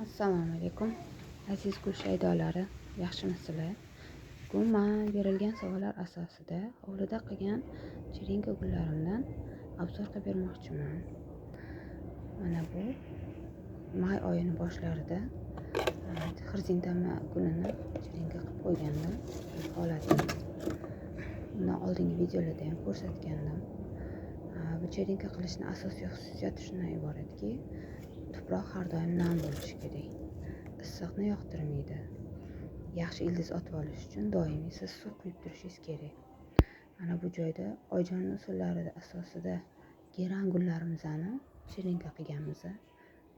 Assalomu alaykum aziz gul shaydolari, yaxshimisizlar? Bugun men berilgan savollar asosida hovlida qilgan cherinka gullarimdan obzor qilib bermoqchiman. Mana bu may oyini boshlarida xrizantema gulini cherinka qilib qo'ygandim. Holatini bundan oldingi videolarda ham ko'rsatgandim. Bu cherinka qilishning asosiy xususiyati shundan iboratki, tuproq har doim nam bo'lishi kerak. Issiqni yoqtirmaydi. Yaxshi ildiz otib olish uchun doimiy siz suv quyib turishingiz kerak. Mana bu joyda oyijon usullari asosida geran gullarimizni cherinka qilganmiz.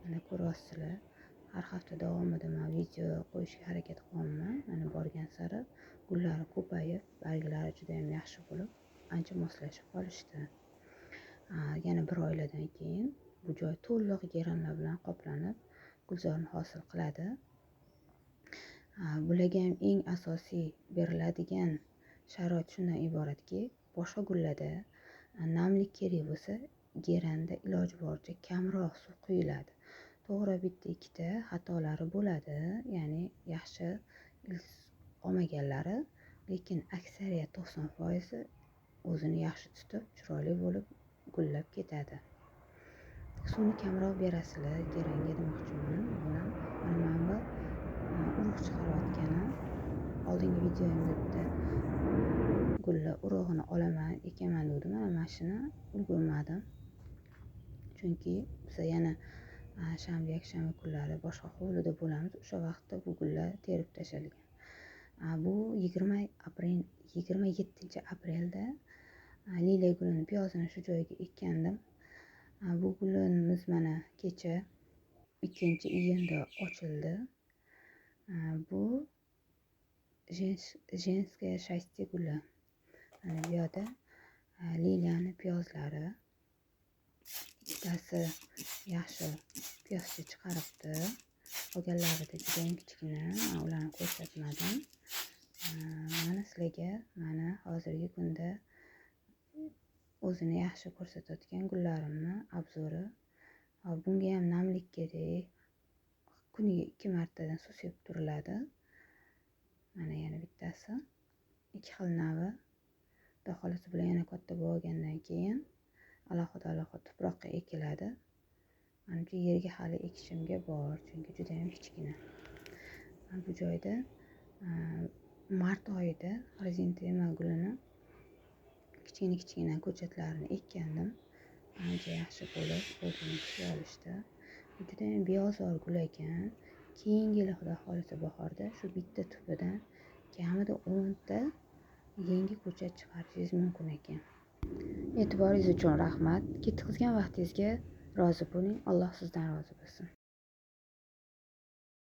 Mana ko'ryapsizlar. Har hafta davomida men video qo'yishga harakat qilaman. Mana borgan sari gullari ko'payib, barglari juda ham yaxshi bo'lib, ancha moslashib qolishdi. Yana bir oylardan keyin bu joy to'liq geranlar bilan qoplanib, gulzorni hosil qiladi. Bularga ham eng asosiy beriladigan sharoit shundan iboratki, boshqa gullarda namlik kerak bo'lsa, geranda iloji boricha kamroq suv quyiladi. To'g'ri, bitta ikkita xatolari bo'ladi, ya'ni yaxshi ildiz olmaganlari, lekin aksariyat 90% o'zini yaxshi tutib, chiroyli bo'lib gullab ketadi. Suvni kamroq berasizlar geranga demoqchiman. Mana bu urug' chiqarayotganim. Oldingi videomda bitta gullar urug'ini olaman, ekaman dedim. Mana shuni ulgurmadim. Chunki biz yana shanba, yakshanba kunlari boshqa hovlida bo'lamiz. O'sha vaqtda bu gullar terib tashalgan. Bu 27 aprelda liliya gulini piyozini shu joyga ekkandim. Bu gulimiz mana kecha 2-iyunda ochildi. Bu женское счастье guli. Mana bu yerda liliyani piyozlari ikkitasi yaxshi piyozcha chiqaribdi. Qolganlarida juda ham kichkina, ularni ko'rsatmadim. Mana sizlarga mana hozirgi kunda o'zini yaxshi ko'rsatayotgan gullarimni obzori. Bunga ham namlik kerak. Kuniga 2 martadan suv sepib turiladi. Mana yana bittasi. 2 xil navi. Xudo xolasa bular yana katta bo'lgandan keyin alohida tuproqqa ekiladi. Menimcha yerga hali ekishimga bor, chunki juda ham kichkina. Bu joyda mart oyida xrizantema gulini kichkina ko'chatlarini ekkandim. Ancha yaxshi bo'lib, o'zini tishlay olishdi. Juda ham beozor gul ekan. Keyingi yili xudo xolasa bahorda shu bitta tubidan kamida 10 ta yangi ko'chat chiqarishingiz mumkin ekan. E'tiboringiz uchun rahmat. Ketkazgan vaqtingizga rozi bo'ling. Alloh sizdan rozi bo'lsin.